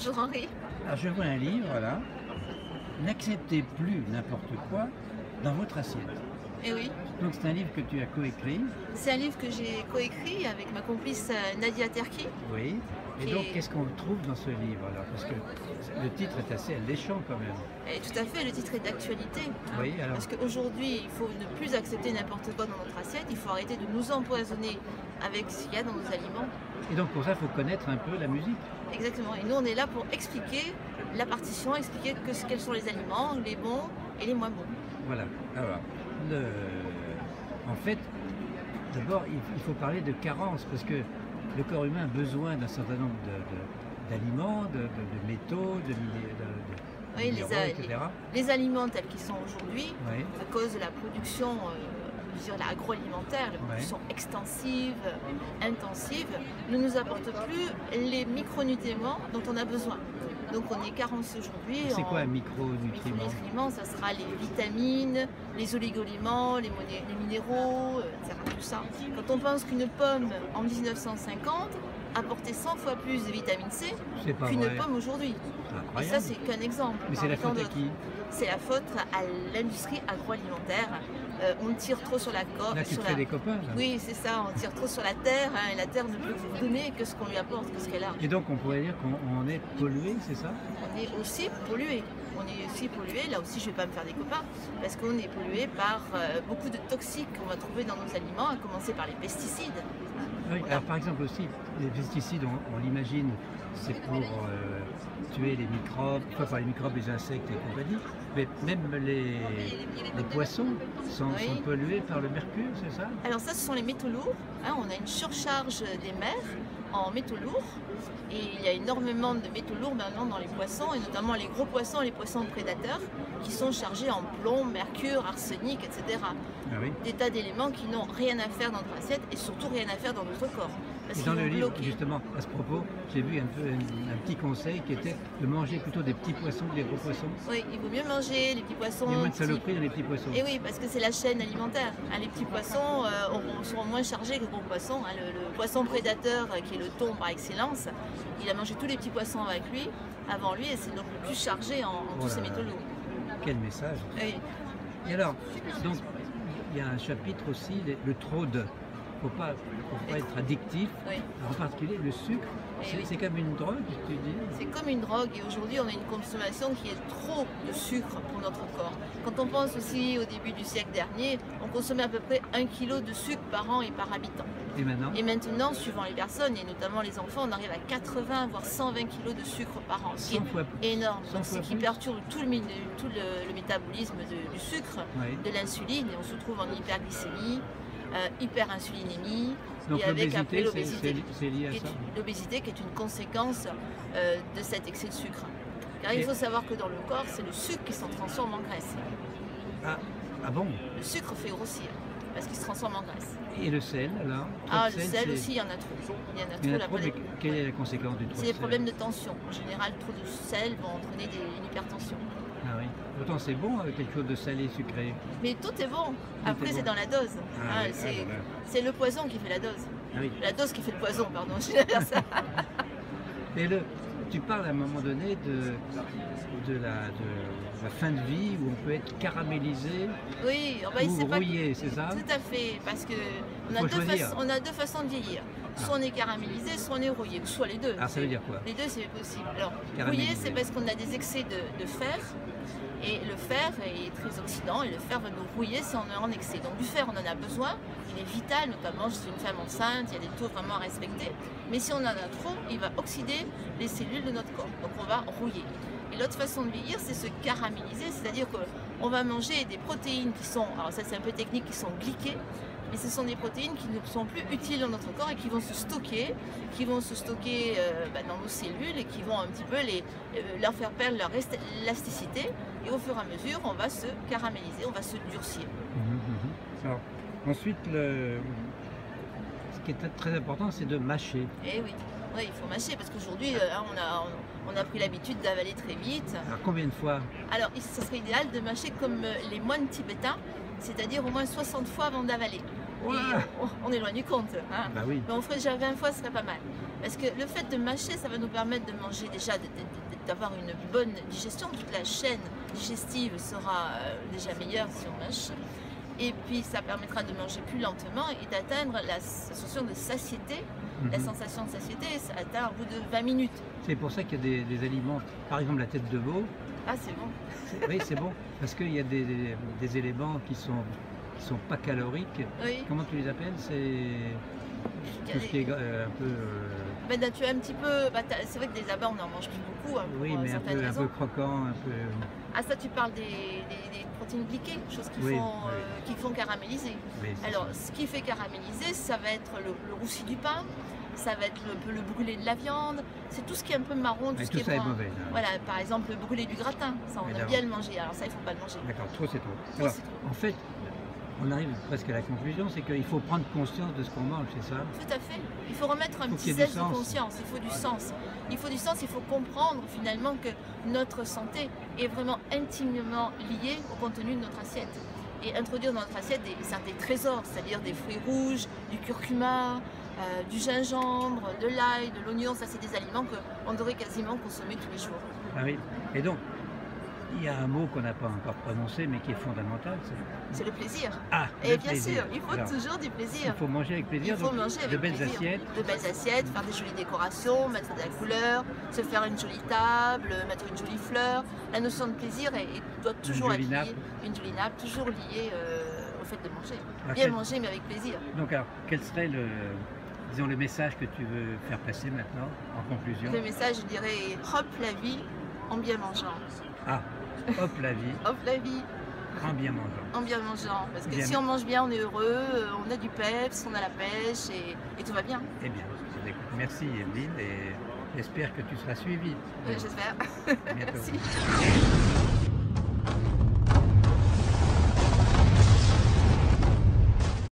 Bonjour Henri. Alors je vois un livre, voilà. N'acceptez plus n'importe quoi dans votre assiette. Eh oui, Donc c'est un livre que tu as coécrit. c'est un livre que j'ai coécrit avec ma complice Nadia Terki. Oui. Et Qui donc est- qu'est-ce qu'on trouve dans ce livre alors? Parce que le titre est assez alléchant quand même. Et tout à fait, le titre est d'actualité. Oui, alors. Parce qu'aujourd'hui, il faut ne plus accepter n'importe quoi dans notre assiette. Il faut arrêter de nous empoisonner avec ce qu'il y a dans nos aliments. Et donc pour ça, il faut connaître un peu la musique. Exactement. Et nous, on est là pour expliquer la partition, expliquer quels sont les aliments, les bons et les moins bons. Voilà. Alors, en fait, d'abord, il faut parler de carence parce que le corps humain a besoin d'un certain nombre d'aliments, de métaux, de Oui, minéraux, etc. les aliments tels qu'ils sont aujourd'hui, Oui. à cause de la production je dirais, l'agroalimentaire, la production extensive, intensive, ne nous apporte plus les micronutriments dont on a besoin. Donc on est carencé aujourd'hui. C'est quoi un micronutriment? micronutriment? Ça sera les vitamines, les oligoéléments, les minéraux, etc. Tout ça. Quand on pense qu'une pomme en 1950 apportait 100 fois plus de vitamine C C'est pas qu'une vrai. pomme aujourd'hui. Et ça, Incroyable. c'est qu'un exemple. Mais c'est la faute à qui? C'est la faute à l'industrie agroalimentaire. On tire trop sur la corde. Là, tu te fais des copains. Là. Oui, c'est ça, on tire trop sur la terre, et la terre ne peut vous donner que ce qu'on lui apporte, que ce qu'elle a. Et donc, on pourrait dire qu'on est pollué, c'est ça? On est aussi pollué. On est aussi pollué, là aussi je ne vais pas me faire des copains, parce qu'on est pollué par beaucoup de toxiques qu'on va trouver dans nos aliments, à commencer par les pesticides. Oui, alors par exemple aussi, les pesticides, on l'imagine, c'est pour tuer les microbes, pas par les microbes, les insectes et compagnie, mais même les poissons sont pollués par le mercure, c'est ça? Alors ça, ce sont les métaux lourds. On a une surcharge des mers en métaux lourds. Et il y a énormément de métaux lourds maintenant dans les poissons, et notamment les gros poissons, les poissons prédateurs, qui sont chargés en plomb, mercure, arsenic, etc. Ah oui. Des tas d'éléments qui n'ont rien à faire dans notre assiette et surtout rien à faire dans notre corps. Et dans le livre, justement, à ce propos, j'ai vu un petit conseil qui était de manger plutôt des petits poissons que des gros poissons. Oui, il vaut mieux manger les petits poissons. Il y a moins de saloperies dans les petits poissons. Et oui, parce que c'est la chaîne alimentaire. Les petits poissons seront moins chargés que les gros poissons. Le poisson prédateur, qui est le thon par excellence, il a mangé tous les petits poissons avec lui, avant lui, et c'est donc le plus chargé en tous ces métaux lourds. Quel message! Oui. Et alors, donc, il y a un chapitre aussi, le trop de. Il ne faut pas être addictif, en particulier le sucre. C'est comme une drogue, tu dis? C'est comme une drogue, et aujourd'hui on a une consommation qui est trop de sucre pour notre corps. Quand on pense aussi au début du siècle dernier, on consommait à peu près 1 kg de sucre par an et par habitant. Et maintenant, suivant les personnes, et notamment les enfants, on arrive à 80 voire 120 kg de sucre par an, ce qui 100 fois plus. est énorme. Donc, ce qui plus. perturbe tout le métabolisme du sucre, de l'insuline, et on se trouve en hyperglycémie, hyperinsulinémie. Donc et avec après l'obésité, c'est lié à ça? L'obésité qui est une conséquence de cet excès de sucre. Car il faut savoir que dans le corps, c'est le sucre qui s'en transforme en graisse. Ah bon? Le sucre fait grossir, parce qu'il se transforme en graisse. Et le sel, alors? Le sel aussi, il y en a trop. Il y en a trop, mais quelle est la conséquence du trop de sel? C'est des problèmes de tension. En général, trop de sel vont entraîner une hypertension. Ah oui. Pourtant, c'est bon avec quelque chose de salé, sucré. Mais tout est bon. Après, c'est dans la dose. C'est le poison qui fait la dose. Ah oui. La dose qui fait le poison, pardon. Je vais dire ça. Et tu parles à un moment donné de la fin de vie où on peut être caramélisé ou rouillé, c'est ça? Tout à fait, parce qu'on a deux façons de vieillir. Soit on est caramélisé, soit on est rouillé, soit les deux. Alors ça veut dire quoi? Les deux, c'est possible. Alors, rouillé, c'est parce qu'on a des excès de fer, et le fer est très oxydant, et le fer va nous rouiller si on est en excès. Donc du fer, on en a besoin, il est vital, notamment chez une femme enceinte, il y a des taux vraiment à respecter. Mais si on en a trop, il va oxyder les cellules de notre corps, donc on va rouiller. Et l'autre façon de vieillir, c'est se caraméliser, c'est-à-dire qu'on va manger des protéines qui sont, alors ça c'est un peu technique, qui sont glyquées, mais ce sont des protéines qui ne sont plus utiles dans notre corps et qui vont se stocker, dans nos cellules, et qui vont un petit peu leur faire perdre leur élasticité. Et au fur et à mesure, on va se caraméliser, on va se durcir. Alors, ensuite, ce qui est très important, c'est de mâcher. Eh oui. Oui, il faut mâcher, parce qu'aujourd'hui, on a pris l'habitude d'avaler très vite. Alors combien de fois? Alors, ça serait idéal de mâcher comme les moines tibétains, c'est-à-dire au moins 60 fois avant d'avaler. Ouais. Et on est loin du compte. Hein. Bah oui. Mais on ferait déjà 20 fois, ce serait pas mal. Parce que le fait de mâcher, ça va nous permettre de manger déjà, d'avoir une bonne digestion. Toute la chaîne digestive sera déjà meilleure si on mâche. Et puis ça permettra de manger plus lentement et d'atteindre la sensation de satiété. La sensation de satiété, ça atteint au bout de 20 minutes. C'est pour ça qu'il y a des aliments, par exemple la tête de veau. Ah, c'est bon. Oui, c'est bon, parce qu'il y a des éléments qui sont pas caloriques. Oui. Comment tu les appelles? C'est tout ce qui est un peu... Ben, tu as un petit peu... Bah, c'est vrai que des abats, on n'en mange plus beaucoup. Hein, oui, mais un peu croquant, un peu... Ah, ça, tu parles des protéines glyquées, choses qui font caraméliser. Oui, alors, ce qui fait caraméliser, ça va être le roussi du pain, ça va être le brûlé de la viande, c'est tout ce qui est un peu marron, tout ce qui est ça brun. est mauvais. Là. Voilà, par exemple, le brûlé du gratin, ça, on aime bien le manger. Alors ça, il ne faut pas le manger. D'accord, trop c'est trop. Alors, en fait, on arrive presque à la conclusion, c'est qu'il faut prendre conscience de ce qu'on mange, c'est ça? Tout à fait. Il faut remettre un petit zeste de conscience, il faut du sens. Il faut du sens, il faut comprendre finalement que notre santé est vraiment intimement liée au contenu de notre assiette. Et introduire dans notre assiette des trésors, c'est-à-dire des fruits rouges, du curcuma, du gingembre, de l'ail, de l'oignon, ça c'est des aliments qu'on devrait quasiment consommer tous les jours. Ah oui, et donc, il y a un mot qu'on n'a pas encore prononcé, mais qui est fondamental. C'est le plaisir. Ah, et bien sûr, il faut toujours du plaisir. Il faut manger avec plaisir. Il faut manger avec de belles assiettes. De belles assiettes, faire des jolies décorations, mettre de la couleur, se faire une jolie table, mettre une jolie fleur. La notion de plaisir doit toujours être liée, une jolie nappe, toujours liée au fait de manger. Bien manger, mais avec plaisir. Donc alors, quel serait disons, le message que tu veux faire passer maintenant, en conclusion? Le message, je dirais, hop la vie en bien mangeant. Ah, hop la vie. Hop la vie. En bien mangeant. En bien mangeant. Parce que si on mange bien, on est heureux, on a du peps, on a la pêche et tout va bien. Eh bien, merci Evelyne et j'espère que tu seras suivie. J'espère. Merci.